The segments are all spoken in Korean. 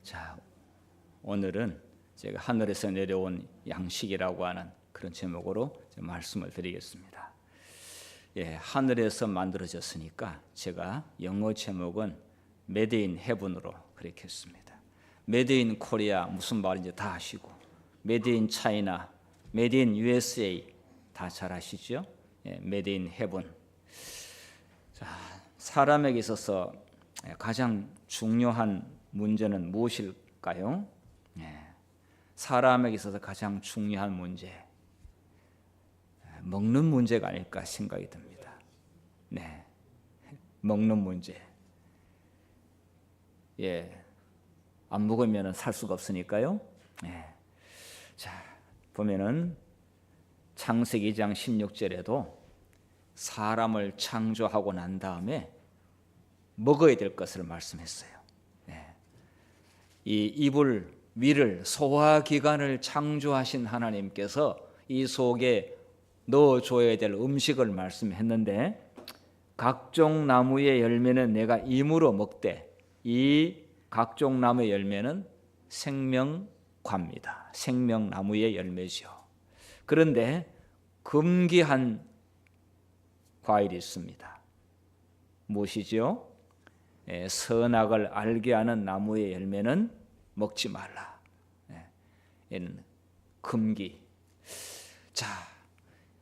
자, 오늘은 제가 하늘에서 내려온 양식이라고 하는 그런 제목으로 말씀을 드리겠습니다. 하늘에서 만들어졌으니까 제가 영어 제목은 Made in Heaven으로 그렇게 했습니다. Made in Korea 무슨 말인지 다 아시고, Made in China, Made in USA 다 잘 아시죠? Made in Heaven. 자, 사람에게 있어서 가장 중요한 문제는 무엇일까요? 사람에게 있어서 가장 중요한 문제, 먹는 문제가 아닐까 생각이 듭니다. 먹는 문제. 안 먹으면 살 수가 없으니까요. 자, 보면은 창세기 2장 16절에도 사람을 창조하고 난 다음에 먹어야 될 것을 말씀했어요. 이 이불 위를 소화기관을 창조하신 하나님께서 이 속에 넣어줘야 될 음식을 말씀했는데, 각종 나무의 열매는 내가 임으로 먹되 이 각종 나무의 열매는 생명과입니다. 생명나무의 열매죠. 그런데 금기한 과일이 있습니다. 무엇이죠? 선악을 알게 하는 나무의 열매는 먹지 말라. 얘는 금기. 자,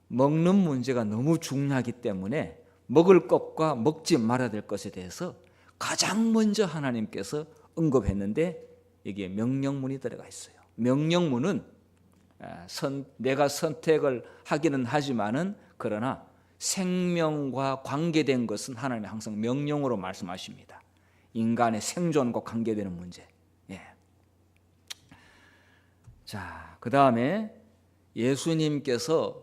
먹는 문제가 너무 중요하기 때문에 먹을 것과 먹지 말아야 될 것에 대해서 가장 먼저 하나님께서 언급했는데, 여기에 명령문이 들어가 있어요. 명령문은 내가 선택을 하기는 하지만은, 그러나 생명과 관계된 것은 하나님이 항상 명령으로 말씀하십니다. 인간의 생존과 관계되는 문제. 자, 그 다음에 예수님께서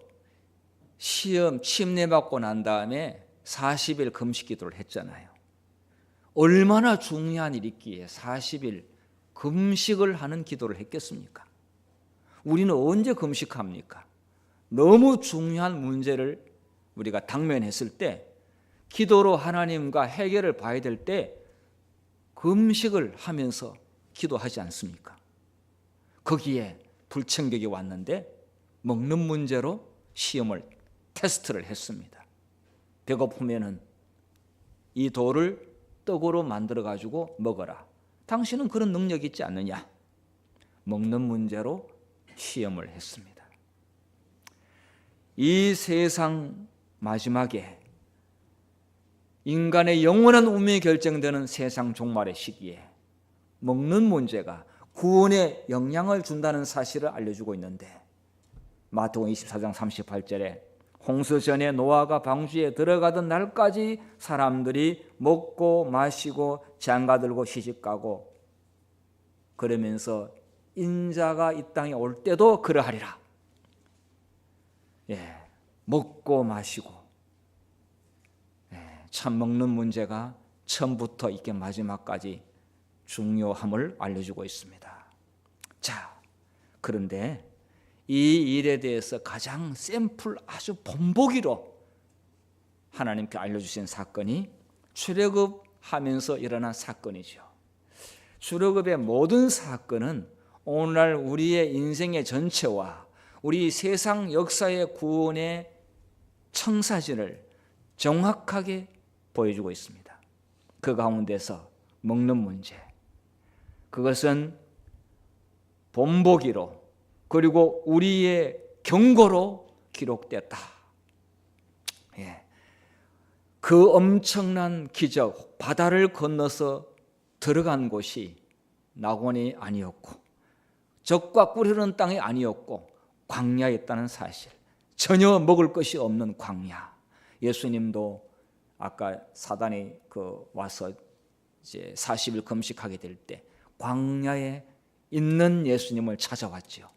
시험 침례받고 난 다음에 40일 금식 기도를 했잖아요. 얼마나 중요한 일이 있기에 40일 금식을 하는 기도를 했겠습니까? 우리는 언제 금식합니까? 너무 중요한 문제를 우리가 당면했을 때, 기도로 하나님과 해결을 봐야 될 때 금식을 하면서 기도하지 않습니까? 거기에 불청객이 왔는데 먹는 문제로 시험을 테스트를 했습니다. 배고프면은 이 돌을 떡으로 만들어 가지고 먹어라. 당신은 그런 능력이 있지 않느냐? 먹는 문제로 시험을 했습니다. 이 세상 마지막에 인간의 영원한 운명이 결정되는 세상 종말의 시기에 먹는 문제가 구원에 영향을 준다는 사실을 알려주고 있는데, 마태복음 24장 38절에 홍수 전에 노아가 방주에 들어가던 날까지 사람들이 먹고 마시고 장가들고 시집가고, 그러면서 인자가 이 땅에 올 때도 그러하리라. 먹고 마시고, 참 먹는 문제가 처음부터 이렇게 마지막까지 중요함을 알려주고 있습니다. 자, 그런데 이 일에 대해서 가장 샘플 아주 본보기로 하나님께 알려주신 사건이 출애굽하면서 일어난 사건이죠. 출애굽의 모든 사건은 오늘날 우리의 인생의 전체와 우리 세상 역사의 구원의 청사진을 정확하게 보여주고 있습니다. 그 가운데서 먹는 문제, 그것은 본보기로 그리고 우리의 경고로 기록됐다. 그 엄청난 기적, 바다를 건너서 들어간 곳이 낙원이 아니었고 젖과 꿀 흐르는 땅이 아니었고 광야였다는 사실, 전혀 먹을 것이 없는 광야. 예수님도 아까 사단이 와서 이제 40일 금식하게 될 때 광야에 있는 예수님을 찾아왔죠.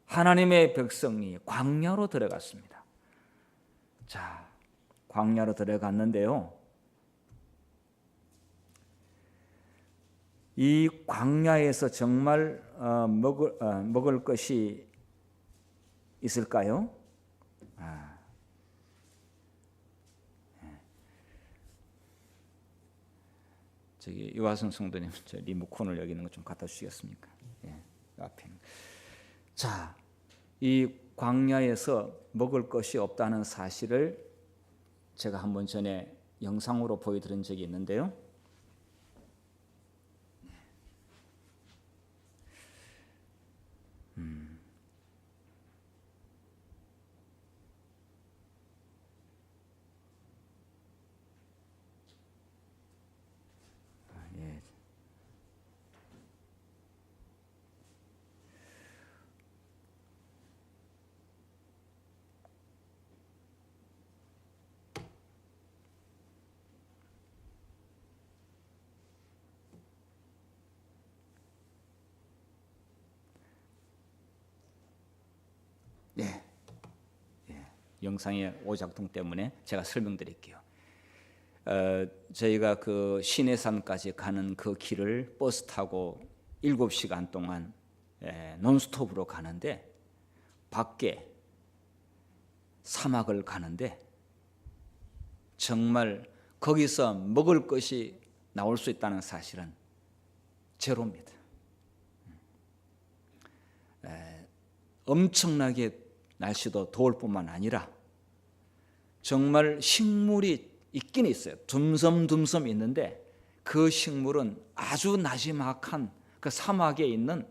하나님의 백성이 광야로 들어갔습니다. 자, 광야로 들어갔는데요, 이 광야에서 정말 먹을 것이 있을까요? 저기 유화선 성도님, 저 리모컨을 여기 있는 거 좀 갖다 주시겠습니까? 예, 앞에. 자, 이 광야에서 먹을 것이 없다는 사실을 제가 한번 전에 영상으로 보여드린 적이 있는데요. 예. 예. 예. 영상의 오작동 때문에 제가 설명드릴게요. 저희가 그 시내산까지 가는 그 길을 버스 타고 7시간 동안 논스톱으로 가는데, 밖에 사막을 가는데 정말 거기서 먹을 것이 나올 수 있다는 사실은 제로입니다. 엄청나게 날씨도 더울 뿐만 아니라 정말 식물이 있긴 있어요. 듬섬듬섬 있는데 그 식물은 아주 나지막한 그 사막에 있는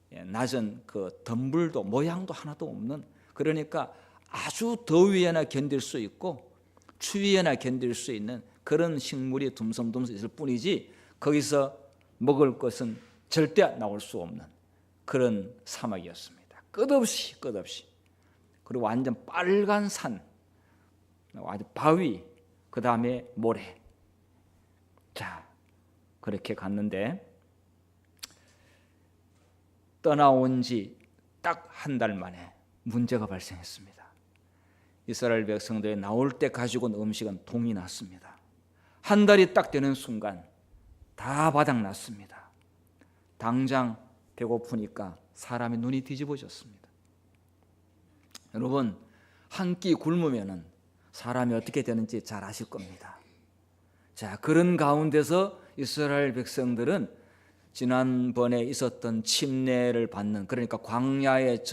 낮은 그 덤불도 모양도 하나도 없는, 그러니까 아주 더위에나 견딜 수 있고 추위에나 견딜 수 있는 그런 식물이 듬섬듬섬 있을 뿐이지 거기서 먹을 것은 절대 나올 수 없는 그런 사막이었습니다. 끝없이. 그리고 완전 빨간 산, 아주 바위, 그 다음에 모래. 자, 그렇게 갔는데 떠나온 지 딱 한 달 만에 문제가 발생했습니다. 이스라엘 백성들이 나올 때 가지고 온 음식은 동이 났습니다. 한 달이 딱 되는 순간 다 바닥났습니다. 당장 배고프니까 사람의 눈이 뒤집어졌습니다. 여러분, 한 끼 굶으면 사람이 어떻게 되는지 잘 아실 겁니다. 자, 그런 가운데서 이스라엘 백성들은 지난번에 있었던 침례를 받는, 그러니까 광야의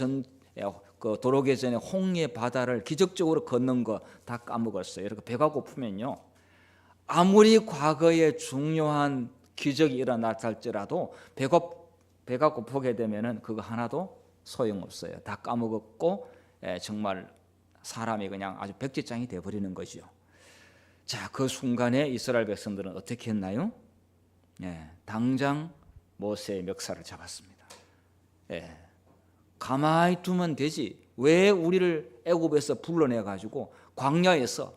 그 도로기 전에 홍해 바다를 기적적으로 걷는 거 다 까먹었어요. 이렇게 배가 고프면요, 아무리 과거에 중요한 기적이 일어났다 할지라도 배가 고프게 되면은 그거 하나도 소용없어요. 다 까먹었고 정말 사람이 그냥 아주 백지장이 되어버리는 거죠. 자, 그 순간에 이스라엘 백성들은 어떻게 했나요? 당장 모세의 멱살을 잡았습니다. 가만히 두면 되지, 왜 우리를 애굽에서 불러내가지고 광야에서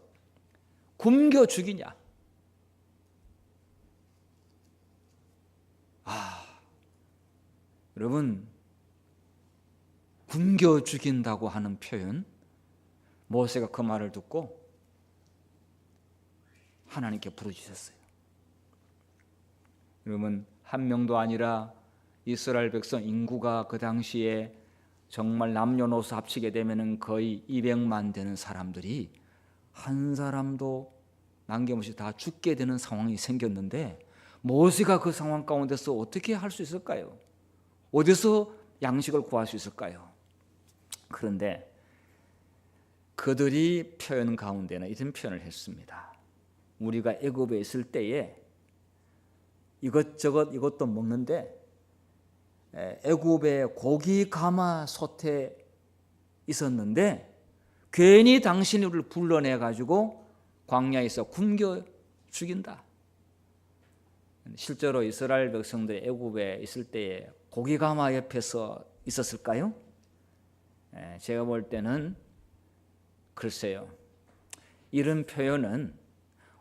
굶겨 죽이냐. 여러분, 굶겨 죽인다고 하는 표현, 모세가 그 말을 듣고 하나님께 부르짖었어요. 여러분, 한 명도 아니라 이스라엘 백성 인구가 그 당시에 정말 남녀노소 합치게 되면 거의 200만 되는 사람들이 한 사람도 남김없이 다 죽게 되는 상황이 생겼는데, 모세가 그 상황 가운데서 어떻게 할 수 있을까요? 어디서 양식을 구할 수 있을까요? 그런데 그들이 표현 가운데는 이런 표현을 했습니다. 우리가 애굽에 있을 때에 이것저것 이것도 먹는데 애굽에 고기 가마솥에 있었는데 괜히 당신이 우리를 불러내 가지고 광야에서 굶겨 죽인다. 실제로 이스라엘 백성들이 애굽에 있을 때에 고기 가마 옆에서 있었을까요? 제가 볼 때는 글쎄요, 이런 표현은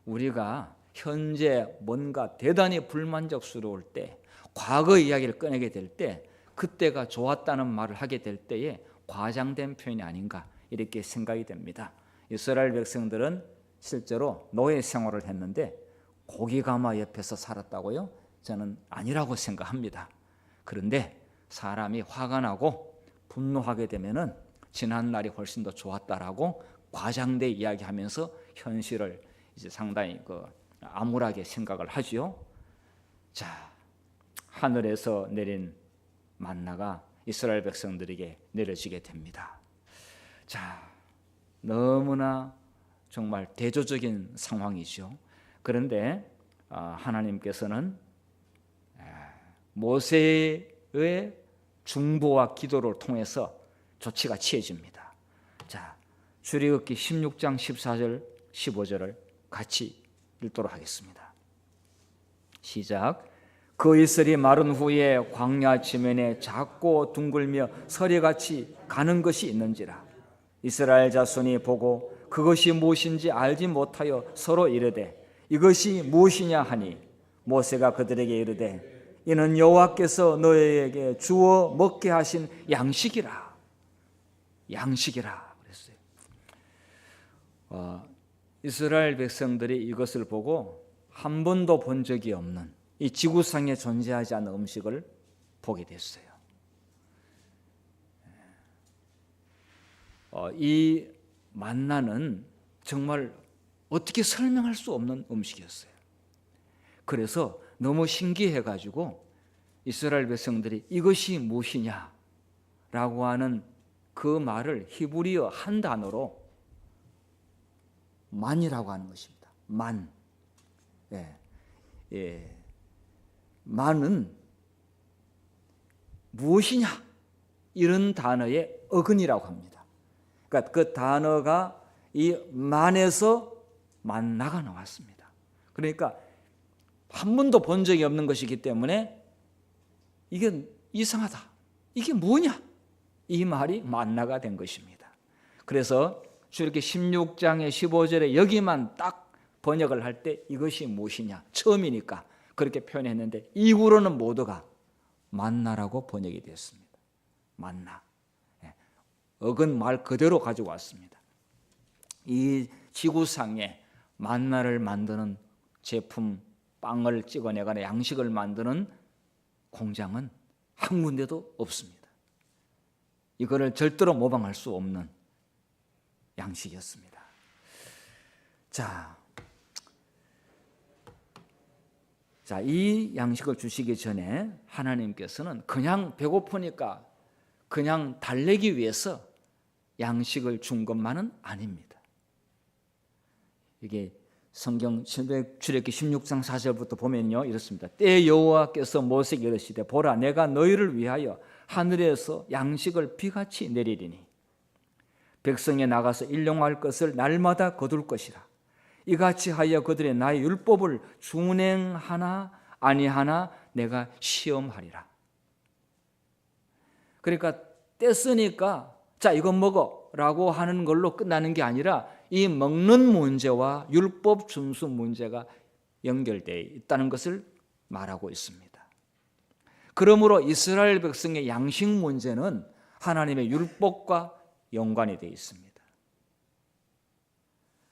우리가 현재 뭔가 대단히 불만족스러울 때, 과거 이야기를 꺼내게 될 때, 그때가 좋았다는 말을 하게 될 때에 과장된 표현이 아닌가 이렇게 생각이 됩니다. 이스라엘 백성들은 실제로 노예 생활을 했는데 고기 가마 옆에서 살았다고요? 저는 아니라고 생각합니다. 그런데 사람이 화가 나고 분노하게 되면은 지난 날이 훨씬 더 좋았다라고 과장돼 이야기하면서 현실을 이제 상당히 암울하게 생각을 하지요. 자, 하늘에서 내린 만나가 이스라엘 백성들에게 내려지게 됩니다. 자, 너무나 정말 대조적인 상황이죠. 그런데 하나님께서는 모세의 중보와 기도를 통해서 조치가 취해집니다. 자, 출애굽기 16장 14절 15절을 같이 읽도록 하겠습니다. 시작. 그 이슬이 마른 후에 광야 지면에 작고 둥글며 서리같이 가는 것이 있는지라. 이스라엘 자손이 보고 그것이 무엇인지 알지 못하여 서로 이르되 이것이 무엇이냐 하니 모세가 그들에게 이르되 이는 여호와께서 너희에게 주어 먹게 하신 양식이라. 양식이라 그랬어요. 이스라엘 백성들이 이것을 보고 한 번도 본 적이 없는 이 지구상에 존재하지 않는 음식을 보게 됐어요. 이 만나는 정말 어떻게 설명할 수 없는 음식이었어요. 그래서 너무 신기해가지고 이스라엘 백성들이 이것이 무엇이냐라고 하는 그 말을 히브리어 한 단어로 만이라고 하는 것입니다. 만. 만은 무엇이냐 이런 단어의 어근이라고 합니다. 그러니까 그 단어가 이 만에서 만나가 나왔습니다. 그러니까 한 번도 본 적이 없는 것이기 때문에 이게 이상하다. 이게 뭐냐? 이 말이 만나가 된 것입니다. 그래서 출애굽기 16장의 15절에 여기만 딱 번역을 할 때 이것이 무엇이냐? 처음이니까 그렇게 표현했는데 이후로는 모두가 만나라고 번역이 되었습니다. 만나. 어근 말 그대로 가지고 왔습니다. 이 지구상에 만나를 만드는 제품, 빵을 찍어내거나 양식을 만드는 공장은 한 군데도 없습니다. 이거를 절대로 모방할 수 없는 양식이었습니다. 자, 이 양식을 주시기 전에 하나님께서는 그냥 배고프니까 그냥 달래기 위해서 양식을 준 것만은 아닙니다. 이게 성경 출애굽기 16장 4절부터 보면요 이렇습니다. 때 여호와께서 모세에게 이르시되 보라 내가 너희를 위하여 하늘에서 양식을 비같이 내리리니 백성에 나가서 일용할 것을 날마다 거둘 것이라. 이같이 하여 그들의 나의 율법을 준행하나 아니하나 내가 시험하리라. 그러니까 뗐으니까 자 이거 먹어라고 하는 걸로 끝나는 게 아니라 이 먹는 문제와 율법 준수 문제가 연결되어 있다는 것을 말하고 있습니다. 그러므로 이스라엘 백성의 양식 문제는 하나님의 율법과 연관이 되어 있습니다.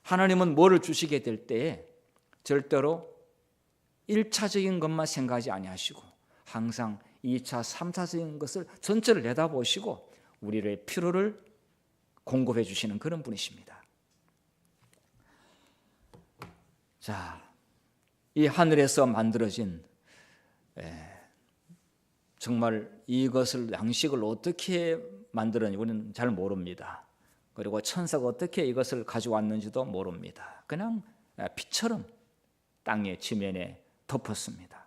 하나님은 뭐를 주시게 될 때에 절대로 1차적인 것만 생각하지 아니하시고 항상 2차, 3차적인 것을 전체를 내다보시고 우리의 필요를 공급해 주시는 그런 분이십니다. 자, 이 하늘에서 만들어진 정말 이것을 양식을 어떻게 만들었는지 우리는 잘 모릅니다. 그리고 천사가 어떻게 이것을 가져왔는지도 모릅니다. 그냥 피처럼 땅의 지면에 덮었습니다.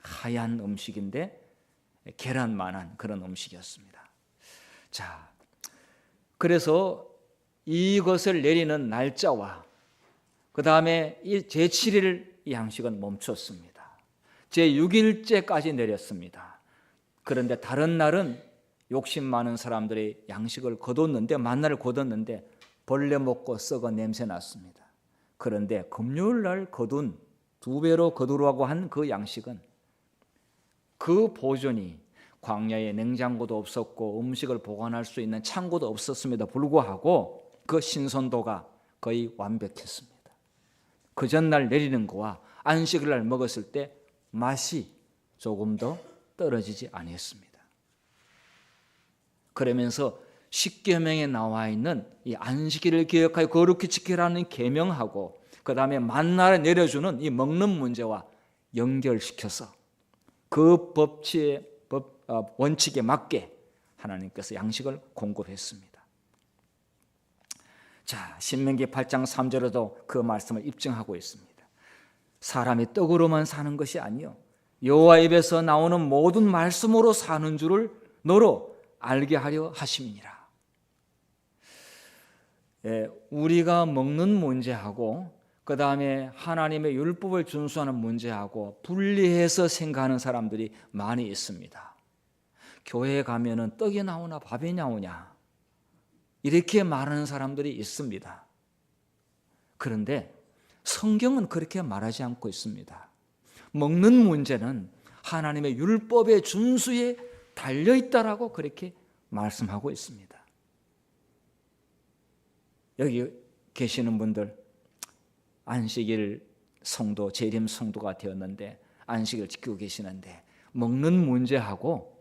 하얀 음식인데 계란만한 그런 음식이었습니다. 자, 그래서 이것을 내리는 날짜와 그 다음에 제7일 이 양식은 멈췄습니다. 제6일째까지 내렸습니다. 그런데 다른 날은 욕심 많은 사람들이 양식을 거뒀는데 만나를 거뒀는데 벌레 먹고 썩어 냄새 났습니다. 그런데 금요일 날 거둔 2배로 거두라고 한 그 양식은 그 보존이 광야에 냉장고도 없었고 음식을 보관할 수 있는 창고도 없었음에도 불구하고 그 신선도가 거의 완벽했습니다. 그 전날 내리는 거와 안식일 날 먹었을 때 맛이 조금도 떨어지지 아니했습니다. 그러면서 십계명에 나와 있는 이 안식일을 기억하여 거룩히 지키라는 계명하고 그 다음에 만나를 내려주는 이 먹는 문제와 연결시켜서 그 원칙에 맞게 하나님께서 양식을 공급했습니다. 자, 신명기 8장 3절에도 그 말씀을 입증하고 있습니다. 사람이 떡으로만 사는 것이 아니요 여호와 입에서 나오는 모든 말씀으로 사는 줄을 너로 알게 하려 하심이니라. 우리가 먹는 문제하고 그 다음에 하나님의 율법을 준수하는 문제하고 분리해서 생각하는 사람들이 많이 있습니다. 교회에 가면은 떡이 나오나 밥이 나오냐 이렇게 말하는 사람들이 있습니다. 그런데 성경은 그렇게 말하지 않고 있습니다. 먹는 문제는 하나님의 율법의 준수에 달려있다라고 그렇게 말씀하고 있습니다. 여기 계시는 분들 안식일 성도, 재림 성도가 되었는데 안식을 지키고 계시는데 먹는 문제하고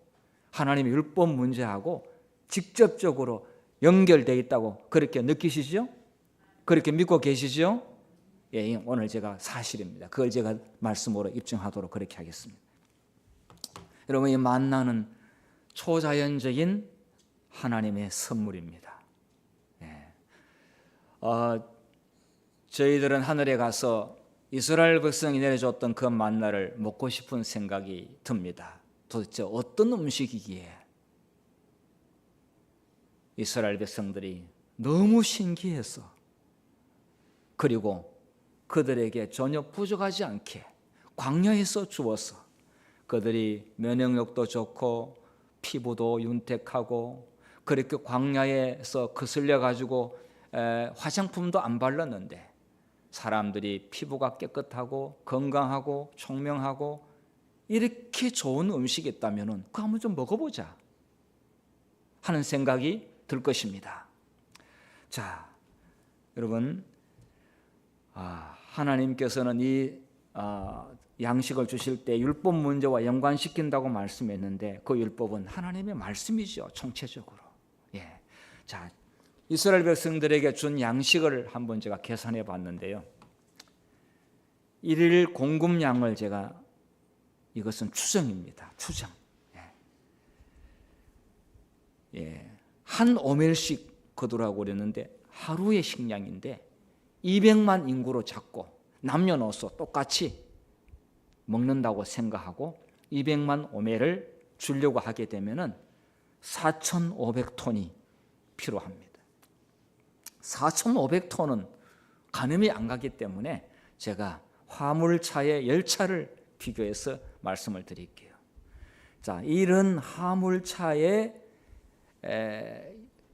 하나님의 율법 문제하고 직접적으로 연결되어 있다고 그렇게 느끼시죠? 그렇게 믿고 계시죠? 예, 오늘 제가 사실입니다. 그걸 제가 말씀으로 입증하도록 그렇게 하겠습니다. 여러분, 이 만나는 초자연적인 하나님의 선물입니다. 예. 저희들은 하늘에 가서 이스라엘 백성이 내려줬던 그 만나를 먹고 싶은 생각이 듭니다. 도대체 어떤 음식이기에 이스라엘 백성들이 너무 신기해서 그리고 그들에게 전혀 부족하지 않게 광야에서 주어서 그들이 면역력도 좋고 피부도 윤택하고 그렇게 광야에서 거슬려 가지고 화장품도 안 발랐는데 사람들이 피부가 깨끗하고 건강하고 총명하고 이렇게 좋은 음식이 있다면 그거 한번 좀 먹어보자 하는 생각이 들 것입니다. 자, 여러분, 하나님께서는 이 양식을 주실 때 율법 문제와 연관시킨다고 말씀했는데 그 율법은 하나님의 말씀이죠. 총체적으로. 예. 자, 이스라엘 백성들에게 준 양식을 한번 제가 계산해 봤는데요. 일일 공급량을 제가 이것은 추정입니다. 추정. 예. 한 오멜씩 거두라고 그랬는데 하루의 식량인데 200만 인구로 잡고 남녀노소 똑같이 먹는다고 생각하고 200만 오멜을 주려고 하게 되면은 4,500톤이 필요합니다. 4,500톤은 가늠이 안 가기 때문에 제가 화물차의 열차를 비교해서 말씀을 드릴게요. 자, 이런 화물차에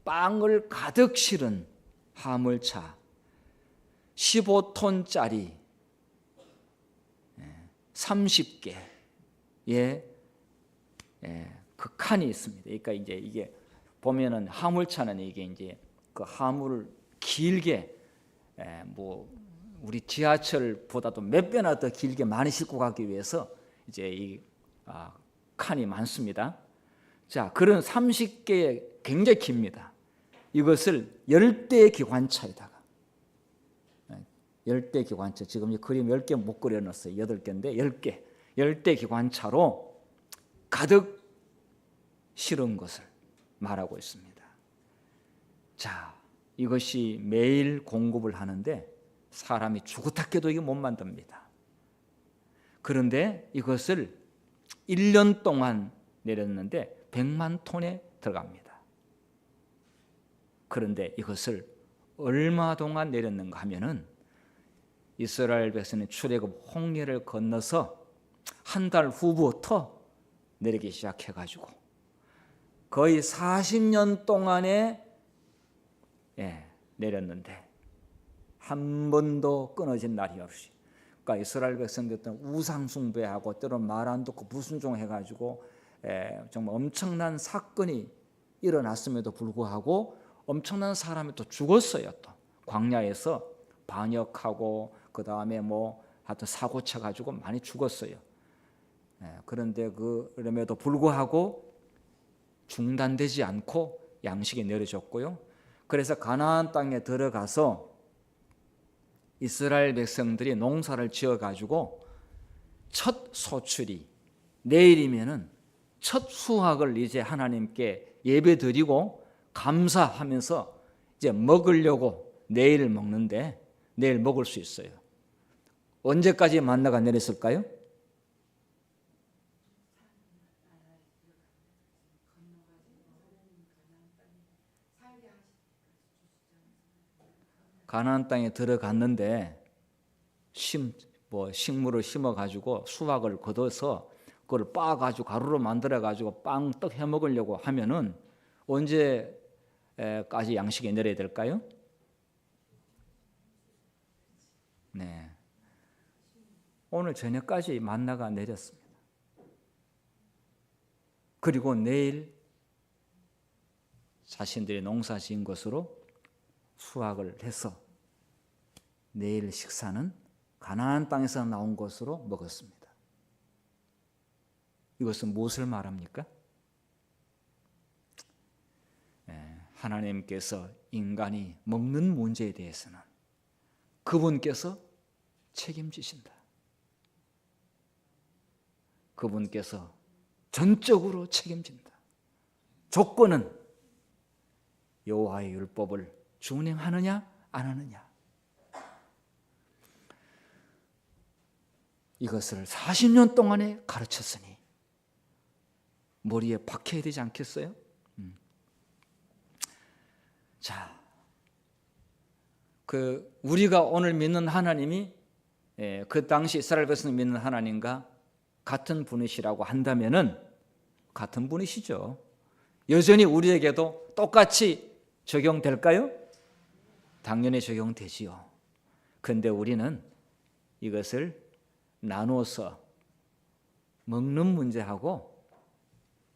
빵을 가득 실은 화물차 15톤짜리 30개의 그 칸이 있습니다. 그러니까 이제 이게 보면은 화물차는 이게 이제 그 화물을 길게 뭐 우리 지하철보다도 몇 배나 더 길게 많이 싣고 가기 위해서 이제 이 칸이 많습니다. 자, 그런 30개의 굉장히 깁니다. 이것을 10대의 기관차에다가 10대 기관차, 지금 이 그림 10개 못 그려놨어요. 8개인데 10대 기관차로 가득 실은 것을 말하고 있습니다. 자, 이것이 매일 공급을 하는데 사람이 죽었다해도 이게 못 만듭니다. 그런데 이것을 1년 동안 내렸는데 100만 톤에 들어갑니다. 그런데 이것을 얼마 동안 내렸는가 하면은 이스라엘 백성의 출애굽 홍해를 건너서 한 달 후부터 내리기 시작해가지고 거의 40년 동안에 내렸는데 한 번도 끊어진 날이 없이, 그러니까 이스라엘 백성들은 우상 숭배하고 때로는 말 안 듣고 불순종해가지고 정말 엄청난 사건이 일어났음에도 불구하고 엄청난 사람이 또 죽었어요. 또 광야에서 반역하고 그 다음에 뭐 하여튼 사고 쳐가지고 많이 죽었어요. 그런데 그럼에도 불구하고 중단되지 않고 양식이 내려졌고요. 그래서 가나안 땅에 들어가서 이스라엘 백성들이 농사를 지어가지고 첫 소출이 내일이면은 첫 수확을 이제 하나님께 예배드리고 감사하면서 이제 먹으려고 내일 먹는데 내일 먹을 수 있어요. 언제까지 만나가 내렸을까요? 가나안 땅에 들어갔는데 식물을 심어가지고 수확을 거둬서 그걸 빻아가지고 가루로 만들어가지고 빵, 떡 해먹으려고 하면은 언제까지 양식이 내려야 될까요? 네, 오늘 저녁까지 만나가 내렸습니다. 그리고 내일 자신들이 농사 지은 것으로 수확을 해서 내일 식사는 가나안 땅에서 나온 것으로 먹었습니다. 이것은 무엇을 말합니까? 하나님께서 인간이 먹는 문제에 대해서는 그분께서 책임지신다. 그분께서 전적으로 책임진다. 조건은 여호와의 율법을 준행하느냐 안 하느냐. 이것을 40년 동안에 가르쳤으니 머리에 박혀야 되지 않겠어요? 자, 우리가 오늘 믿는 하나님이 그 당시 이스라엘 백성이 믿는 하나님과 같은 분이시라고 한다면은 같은 분이시죠. 여전히 우리에게도 똑같이 적용될까요? 당연히 적용되지요. 그런데 우리는 이것을 나누어서 먹는 문제하고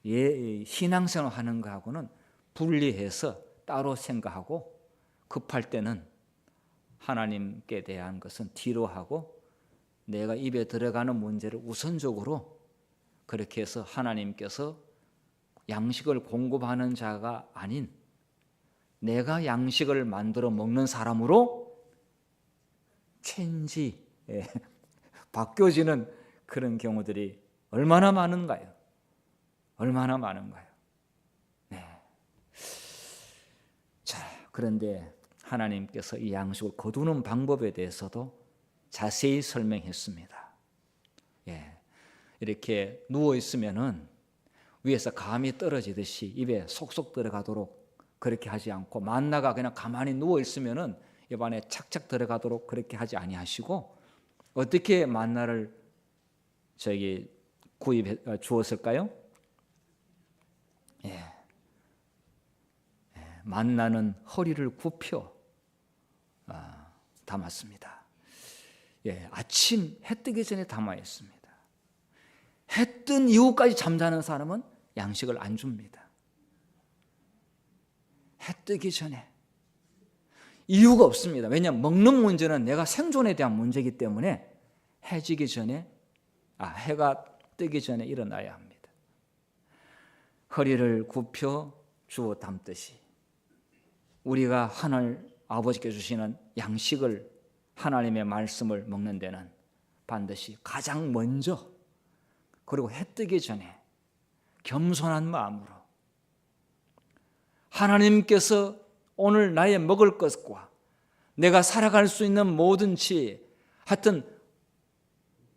신앙생활 하는 거하고는 분리해서 따로 생각하고 급할 때는 하나님께 대한 것은 뒤로 하고 내가 입에 들어가는 문제를 우선적으로 그렇게 해서 하나님께서 양식을 공급하는 자가 아닌 내가 양식을 만들어 먹는 사람으로 바뀌어지는 그런 경우들이 얼마나 많은가요? 얼마나 많은가요? 네. 자, 그런데 하나님께서 이 양식을 거두는 방법에 대해서도 자세히 설명했습니다. 이렇게 누워 있으면은 위에서 감이 떨어지듯이 입에 속속 들어가도록 그렇게 하지 않고 만나가 그냥 가만히 누워 있으면은 입 안에 착착 들어가도록 그렇게 하지 아니하시고 어떻게 만나를 구입해 주었을까요? 만나는 허리를 굽혀 담았습니다. 아침 해 뜨기 전에 담아 있습니다. 해 뜬 이후까지 잠자는 사람은 양식을 안 줍니다. 해 뜨기 전에. 이유가 없습니다. 왜냐하면 먹는 문제는 내가 생존에 대한 문제이기 때문에 해가 뜨기 전에 일어나야 합니다. 허리를 굽혀 주워 담듯이 우리가 하늘 아버지께 주시는 양식을 하나님의 말씀을 먹는 데는 반드시 가장 먼저 그리고 해 뜨기 전에 겸손한 마음으로 하나님께서 오늘 나의 먹을 것과 내가 살아갈 수 있는 뭐든지 하여튼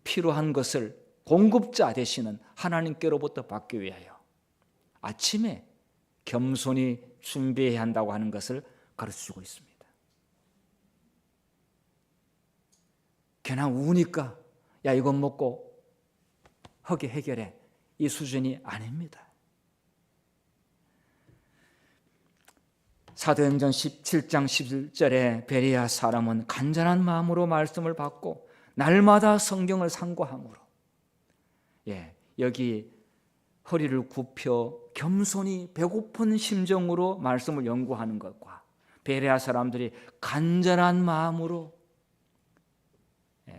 필요한 것을 공급자 되시는 하나님께로부터 받기 위하여 아침에 겸손히 준비해야 한다고 하는 것을 가르쳐주고 있습니다. 그냥 우니까 야 이건 먹고 허기 해결해 이 수준이 아닙니다. 사도행전 17장 11절에 베레아 사람은 간절한 마음으로 말씀을 받고 날마다 성경을 상고함으로 여기 허리를 굽혀 겸손히 배고픈 심정으로 말씀을 연구하는 것과 베레아 사람들이 간절한 마음으로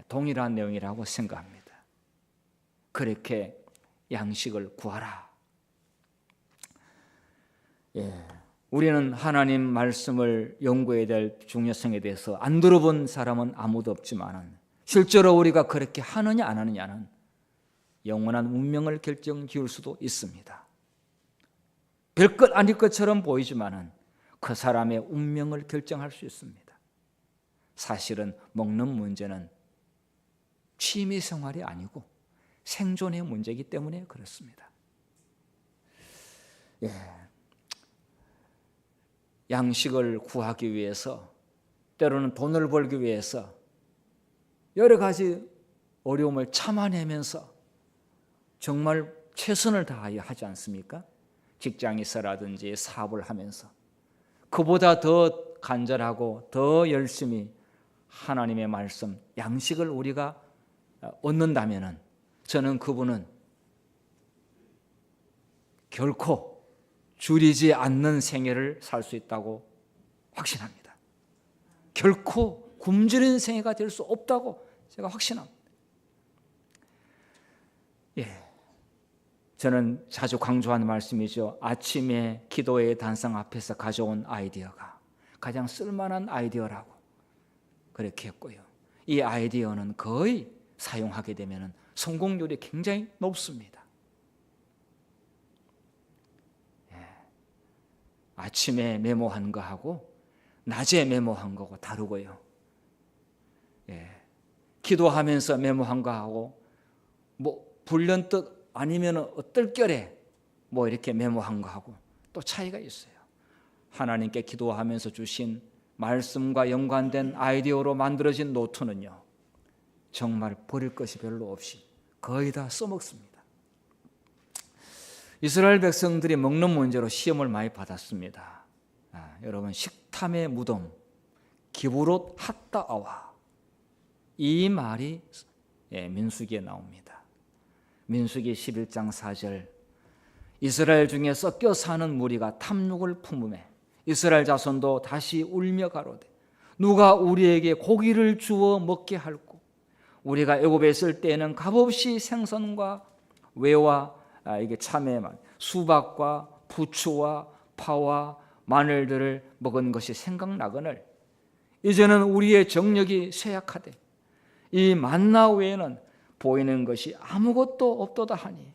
동일한 내용이라고 생각합니다. 그렇게 양식을 구하라. 우리는 하나님 말씀을 연구해야 될 중요성에 대해서 안 들어본 사람은 아무도 없지만 실제로 우리가 그렇게 하느냐 안 하느냐는 영원한 운명을 결정지을 수도 있습니다. 별것 아닐 것처럼 보이지만 그 사람의 운명을 결정할 수 있습니다. 사실은 먹는 문제는 취미 생활이 아니고 생존의 문제이기 때문에 그렇습니다. 양식을 구하기 위해서, 때로는 돈을 벌기 위해서 여러 가지 어려움을 참아내면서 정말 최선을 다하여 하지 않습니까? 직장에서라든지 사업을 하면서 그보다 더 간절하고 더 열심히 하나님의 말씀, 양식을 우리가 얻는다면 저는 그분은 결코 줄이지 않는 생애를 살 수 있다고 확신합니다. 결코 굶주린 생애가 될 수 없다고 제가 확신합니다. 저는 자주 강조하는 말씀이죠. 아침에 기도의 단상 앞에서 가져온 아이디어가 가장 쓸만한 아이디어라고 그렇게 했고요. 이 아이디어는 거의 사용하게 되면 성공률이 굉장히 높습니다. 아침에 메모한 거하고 낮에 메모한 거고 다르고요. 기도하면서 메모한 거하고 불현듯 아니면 어떨결에 이렇게 메모한 거하고 또 차이가 있어요. 하나님께 기도하면서 주신 말씀과 연관된 아이디어로 만들어진 노트는요, 정말 버릴 것이 별로 없이 거의 다 써먹습니다. 이스라엘 백성들이 먹는 문제로 시험을 많이 받았습니다. 여러분, 식탐의 무덤, 기브롯 핫다아와, 이 말이 민수기에 나옵니다. 민수기 11장 4절, 이스라엘 중에 섞여 사는 무리가 탐욕을 품으매 이스라엘 자손도 다시 울며 가로되 누가 우리에게 고기를 주어 먹게 할꼬. 우리가 애굽에 있을 때에는 값없이 생선과 외와 이게 참외만 수박과 부추와 파와 마늘들을 먹은 것이 생각나거늘 이제는 우리의 정력이 쇠약하되 이 만나 외에는 보이는 것이 아무것도 없도다 하니.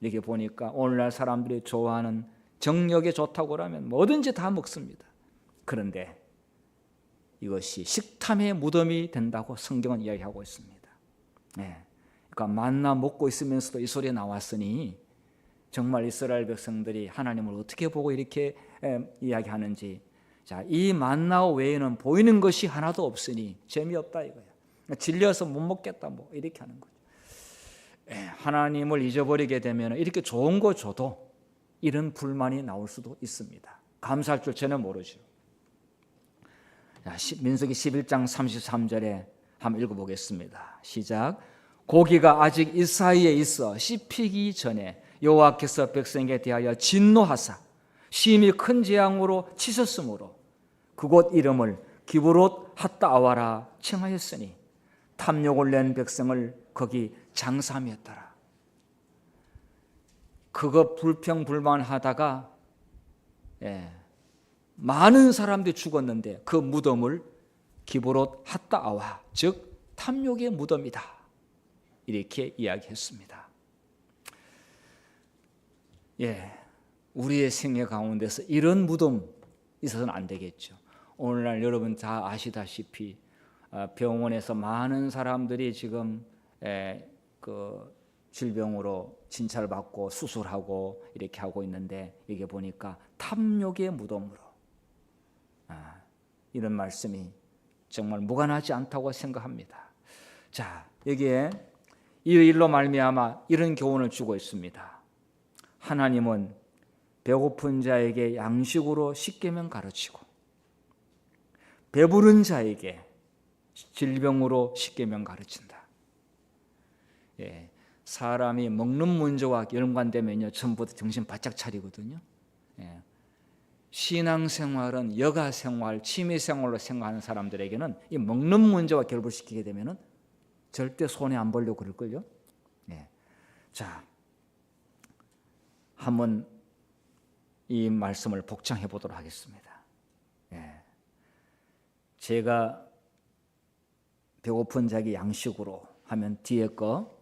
이렇게 보니까 오늘날 사람들이 좋아하는 정력에 좋다고 하면 뭐든지 다 먹습니다. 그런데 이것이 식탐의 무덤이 된다고 성경은 이야기하고 있습니다. 그러니까 만나 먹고 있으면서도 이 소리 나왔으니 정말 이스라엘 백성들이 하나님을 어떻게 보고 이렇게 이야기하는지, 자, 이 만나 외에는 보이는 것이 하나도 없으니 재미없다 이거야. 질려서 못 먹겠다 이렇게 하는 거죠. 하나님을 잊어버리게 되면 이렇게 좋은 거 줘도 이런 불만이 나올 수도 있습니다. 감사할 줄 전혀 모르죠. 민수기 11장 33절에 한번 읽어보겠습니다. 시작. 고기가 아직 이 사이에 있어 씹히기 전에 여호와께서 백성에게 대하여 진노하사 심히 큰 재앙으로 치셨으므로 그곳 이름을 기브롯 핫다아와라 칭하였으니 탐욕을 낸 백성을 거기 장사하였더라. 그거 불평불만하다가 많은 사람들이 죽었는데 그 무덤을 기브롯 핫다아와, 즉 탐욕의 무덤이다, 이렇게 이야기했습니다. 우리의 생애 가운데서 이런 무덤 있어서는 안 되겠죠. 오늘날 여러분 다 아시다시피 병원에서 많은 사람들이 지금 그 질병으로 진찰받고 수술하고 이렇게 하고 있는데, 이게 보니까 탐욕의 무덤으로, 이런 말씀이 정말 무관하지 않다고 생각합니다. 자, 여기에 이 일로 말미암아 이런 교훈을 주고 있습니다. 하나님은 배고픈 자에게 양식으로 십계명 가르치고 배부른 자에게 질병으로 십계명 가르친다. 사람이 먹는 문제와 연관되면요 전부 정신 바짝 차리거든요. 신앙생활은 여가생활, 취미생활로 생각하는 사람들에게는 이 먹는 문제와 결부시키게 되면은 절대 손에 안 벌려고 그럴걸요. 자, 한번 이 말씀을 복창해 보도록 하겠습니다. 제가 배고픈 자에게 양식으로 하면 뒤에 거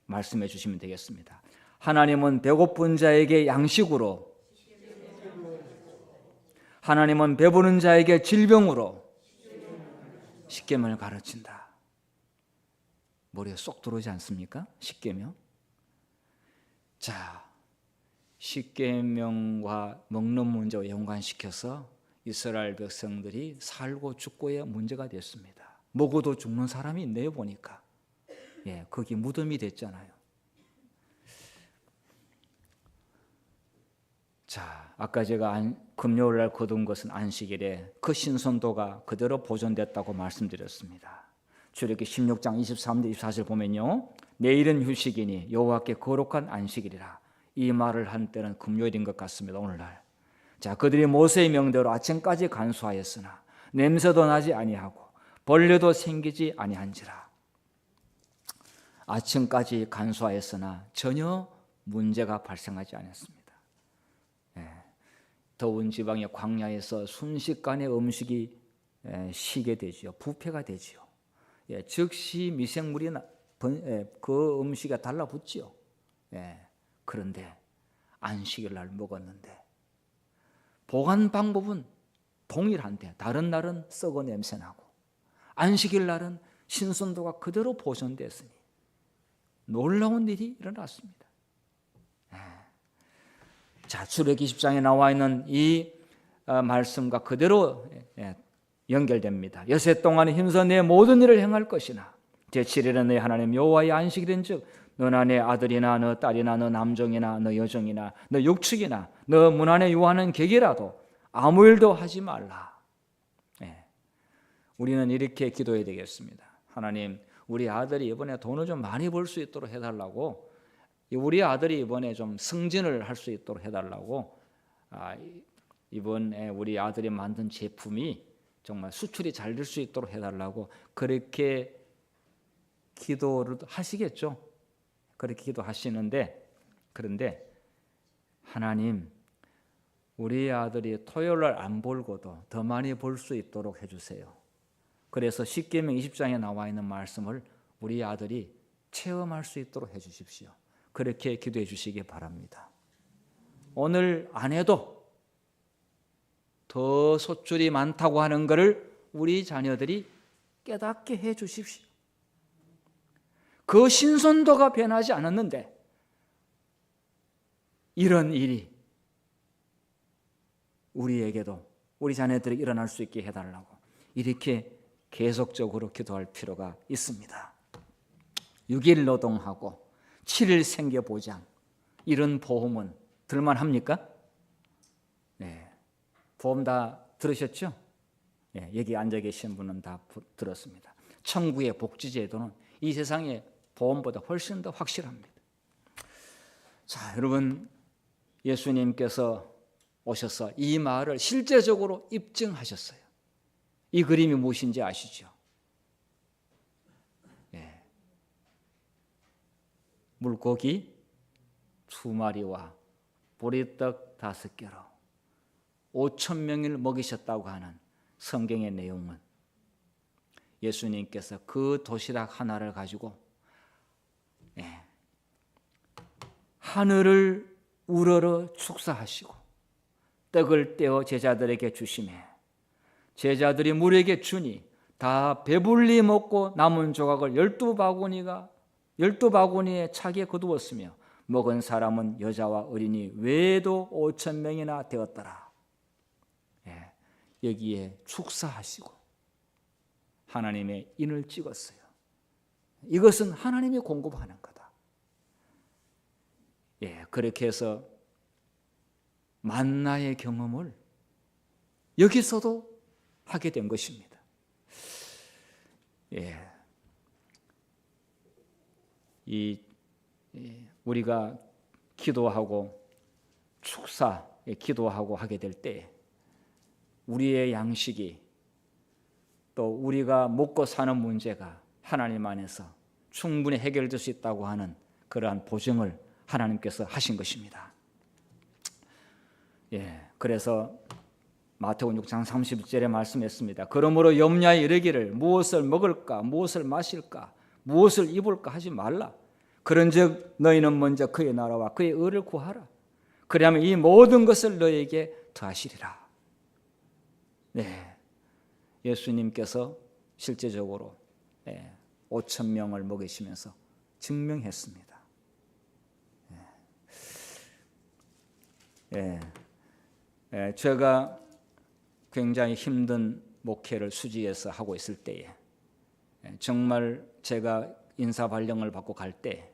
말씀해 주시면 되겠습니다. 하나님은 배고픈 자에게 양식으로, 하나님은 배부른 자에게 질병으로 십계명을 가르친다. 머리에 쏙 들어오지 않습니까? 십계명. 자, 십계명과 먹는 문제와 연관시켜서 이스라엘 백성들이 살고 죽고의 문제가 됐습니다. 먹어도 죽는 사람이 있네요, 보니까. 거기 무덤이 됐잖아요. 자, 아까 제가 금요일 날 거둔 것은 안식일에 그 신선도가 그대로 보존됐다고 말씀드렸습니다. 출애굽기 16장 23절 24절 보면요, 내일은 휴식이니 여호와께 거룩한 안식일이라. 이 말을 한 때는 금요일인 것 같습니다. 오늘날. 자, 그들이 모세의 명대로 아침까지 간수하였으나 냄새도 나지 아니하고 벌레도 생기지 아니한지라. 아침까지 간수하였으나 전혀 문제가 발생하지 않았습니다. 더운 지방의 광야에서 순식간에 음식이 식게 되지요. 부패가 되지요. 즉시 미생물이 그 음식에 달라붙지요. 그런데 안식일 날 먹었는데 보관 방법은 동일한데 다른 날은 썩어 냄새나고 안식일 날은 신선도가 그대로 보존됐으니 놀라운 일이 일어났습니다. 자, 출애굽기 20장에 나와 있는 이 말씀과 그대로 연결됩니다. 여세 동안 힘써 내 모든 일을 행할 것이나 제7일은 내 하나님 여호와의 안식일인즉 너나 내 아들이나 너 딸이나 너 남종이나 너 여종이나 너 육축이나 너 문 안에 유하는 객이라도 아무 일도 하지 말라. 우리는 이렇게 기도해야 되겠습니다. 하나님, 우리 아들이 이번에 돈을 좀 많이 벌 수 있도록 해달라고, 우리 아들이 이번에 좀 승진을 할 수 있도록 해달라고, 이번에 우리 아들이 만든 제품이 정말 수출이 잘 될 수 있도록 해달라고 그렇게 기도를 하시겠죠. 그렇게 기도하시는데, 그런데 하나님, 우리 아들이 토요일날 안 벌고도 더 많이 벌 수 있도록 해주세요. 그래서 십계명 20장에 나와 있는 말씀을 우리 아들이 체험할 수 있도록 해주십시오. 그렇게 기도해 주시기 바랍니다. 오늘 안 해도 더 소출이 많다고 하는 것을 우리 자녀들이 깨닫게 해 주십시오. 그 신선도가 변하지 않았는데 이런 일이 우리에게도, 우리 자녀들에게 일어날 수 있게 해달라고 이렇게 계속적으로 기도할 필요가 있습니다. 6일 노동하고 7일 생계보장, 이런 보험은 들만합니까? 보험 다 들으셨죠? 여기 앉아 계신 분은 다 들었습니다. 천국의 복지제도는 이 세상의 보험보다 훨씬 더 확실합니다. 자, 여러분, 예수님께서 오셔서 이 말을 실제적으로 입증하셨어요. 이 그림이 무엇인지 아시죠? 물고기 2마리와 보리떡 5개로 5,000명을 먹이셨다고 하는 성경의 내용은 예수님께서 그 도시락 하나를 가지고 하늘을 우러러 축사하시고 떡을 떼어 제자들에게 주시매 제자들이 물에게 주니 다 배불리 먹고 남은 조각을 12바구니에 차게 거두었으며 먹은 사람은 여자와 어린이 외에도 5,000명이나 되었더라. 여기에 축사하시고 하나님의 인을 찍었어요. 이것은 하나님이 공급하는 거다. 그렇게 해서 만나의 경험을 여기서도 하게 된 것입니다. 우리가 기도하고 축사에 기도하고 하게 될 때 우리의 양식이 또 우리가 먹고 사는 문제가 하나님 안에서 충분히 해결될 수 있다고 하는 그러한 보증을 하나님께서 하신 것입니다. 그래서 마태복음 6장 30절에 말씀했습니다. 그러므로 염려에 이르기를 무엇을 먹을까, 무엇을 마실까, 무엇을 입을까 하지 말라. 그런즉 너희는 먼저 그의 나라와 그의 의를 구하라. 그리하면 이 모든 것을 너희에게 더하시리라. 예수님께서 실제적으로 5천 명을 먹이시면서 증명했습니다. 제가 굉장히 힘든 목회를 수지에서 하고 있을 때에 정말 제가 인사 발령을 받고 갈 때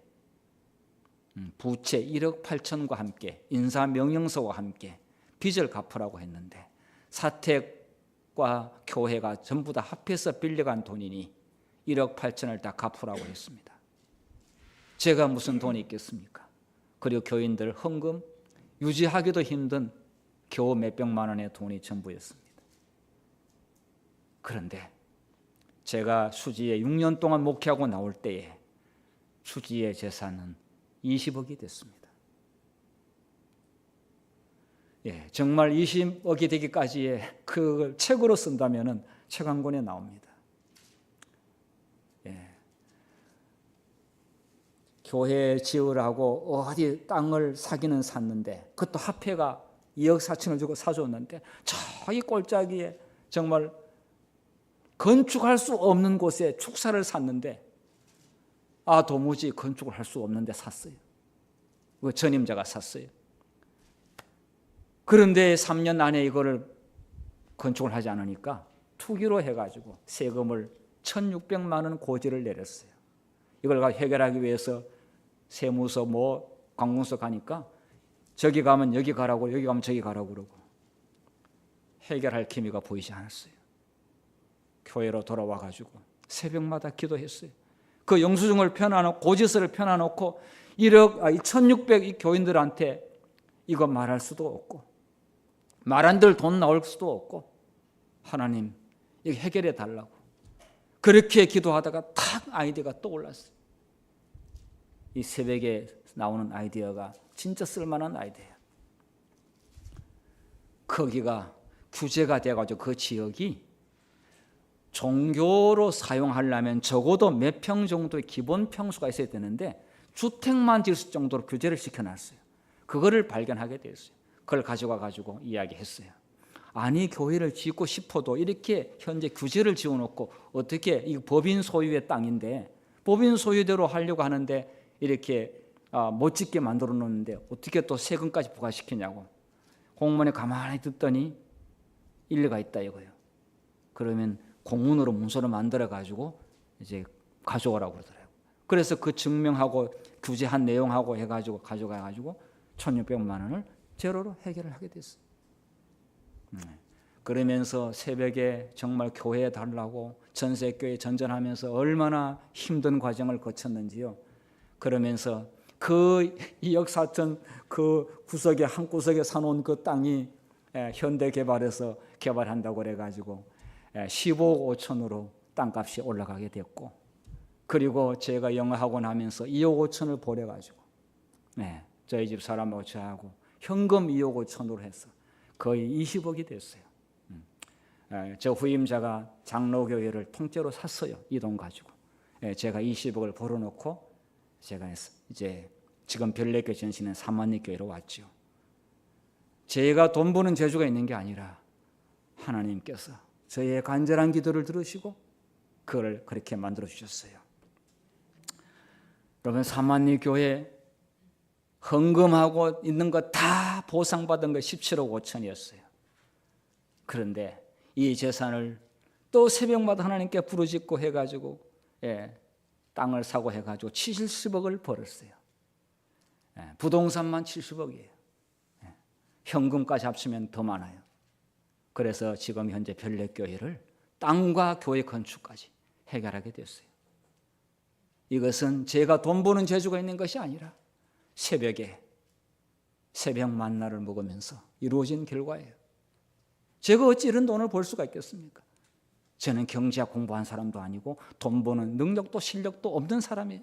부채 1억 8천과 함께 인사 명령서와 함께 빚을 갚으라고 했는데 사택과 교회가 전부 다 합해서 빌려간 돈이니 1억 8천을 다 갚으라고 했습니다. 제가 무슨 돈이 있겠습니까? 그리고 교인들 헌금 유지하기도 힘든 겨우 몇백만 원의 돈이 전부였습니다. 그런데 제가 수지에 6년 동안 목회하고 나올 때에 수지의 재산은 20억이 됐습니다. 정말 20억이 되기까지의 그 책으로 쓴다면 책 한 권에 나옵니다. 교회 지으라고 어디 땅을 사기는 샀는데 그것도 화폐가 2억 4천을 주고 사줬는데 저기 꼴짜기에 정말 건축할 수 없는 곳에 축사를 샀는데 도무지 건축을 할 수 없는데 샀어요. 그 전임자가 샀어요. 그런데 3년 안에 이거를 건축을 하지 않으니까 투기로 해가지고 세금을 1,600만 원 고지를 내렸어요. 이걸 해결하기 위해서 세무서 관공서 가니까 저기 가면 여기 가라고 여기 가면 저기 가라고 그러고 해결할 기미가 보이지 않았어요. 교회로 돌아와가지고 새벽마다 기도했어요. 그 영수증을 펴놔놓고 고지서를 펴놔놓고 1,600 이 교인들한테 이거 말할 수도 없고 말 안 될 돈 나올 수도 없고 하나님 이거 해결해 달라고 그렇게 기도하다가 탁 아이디어가 떠올랐어요. 이 새벽에 나오는 아이디어가 진짜 쓸만한 아이디어예요. 거기가 규제가 돼가지고 그 지역이 종교로 사용하려면 적어도 몇 평 정도의 기본 평수가 있어야 되는데 주택만 지을 정도로 규제를 시켜놨어요. 그거를 발견하게 됐어요. 그걸 가져가가지고 이야기했어요. 아니 교회를 짓고 싶어도 이렇게 현재 규제를 지어놓고 어떻게 이 법인 소유의 땅인데 법인 소유대로 하려고 하는데 이렇게 못 짓게 만들어 놓는데 어떻게 또 세금까지 부과시키냐고 공무원이 가만히 듣더니 일리가 있다 이거예요. 그러면 공문으로 문서를 만들어 가지고 이제 가져오라고 그러더라고요. 그래서 그 증명하고 규제한 내용하고 해가지고 가져가 가지고 1,600만 원을 제로로 해결을 하게 됐어요. 그러면서 새벽에 정말 교회에 달라고 전세교회 전전하면서 얼마나 힘든 과정을 거쳤는지요. 그러면서 그 2억 4천 그 구석에 한 구석에 사놓은 그 땅이 현대개발에서 개발한다고 그래가지고 15억 5천으로 땅값이 올라가게 됐고 그리고 제가 영어학원 하면서 2억 5천을 보내가지고 저희 집 사람하고 저하고 현금 2억 5천으로 해서 거의 20억이 됐어요. 저 후임자가 장로교회를 통째로 샀어요. 이 돈 가지고. 제가 20억을 벌어놓고 제가 이제 지금 별내교 전신은 사만리교회로 왔죠. 제가 돈 버는 재주가 있는 게 아니라 하나님께서 저의 간절한 기도를 들으시고 그걸 그렇게 만들어 주셨어요. 여러분 사만리교회 헌금하고 있는 거 다 보상받은 거 17억 5천이었어요. 그런데 이 재산을 또 새벽마다 하나님께 부르짖고 해가지고 땅을 사고 해가지고 70억을 벌었어요. 부동산만 70억이에요. 현금까지 합치면 더 많아요. 그래서 지금 현재 별내교회를 땅과 교회 건축까지 해결하게 됐어요. 이것은 제가 돈 버는 재주가 있는 것이 아니라 새벽에 새벽 만나를 먹으면서 이루어진 결과예요. 제가 어찌 이런 돈을 벌 수가 있겠습니까? 저는 경제학 공부한 사람도 아니고 돈 버는 능력도 실력도 없는 사람이에요.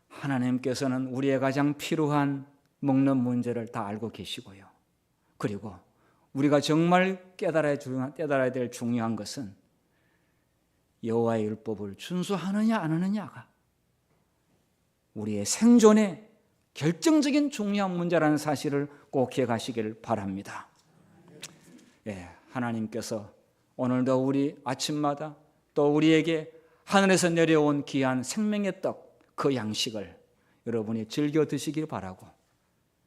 하나님께서는 우리의 가장 필요한 먹는 문제를 다 알고 계시고요. 그리고 우리가 정말 깨달아야 될 중요한 것은 여호와의 율법을 준수하느냐 안 하느냐가 우리의 생존에 결정적인 중요한 문제라는 사실을 꼭 기억하시길 바랍니다. 하나님께서 오늘도 우리 아침마다 또 우리에게 하늘에서 내려온 귀한 생명의 떡, 그 양식을 여러분이 즐겨 드시길 바라고,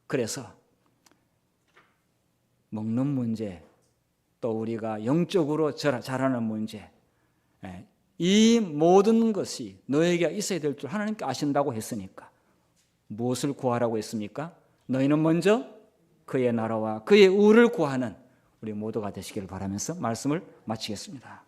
그래서 먹는 문제, 또 우리가 영적으로 자라는 문제, 이 모든 것이 너에게 있어야 될 줄 하나님께 아신다고 했으니까 무엇을 구하라고 했습니까? 너희는 먼저 그의 나라와 그의 의를 구하는 우리 모두가 되시길 바라면서 말씀을 마치겠습니다.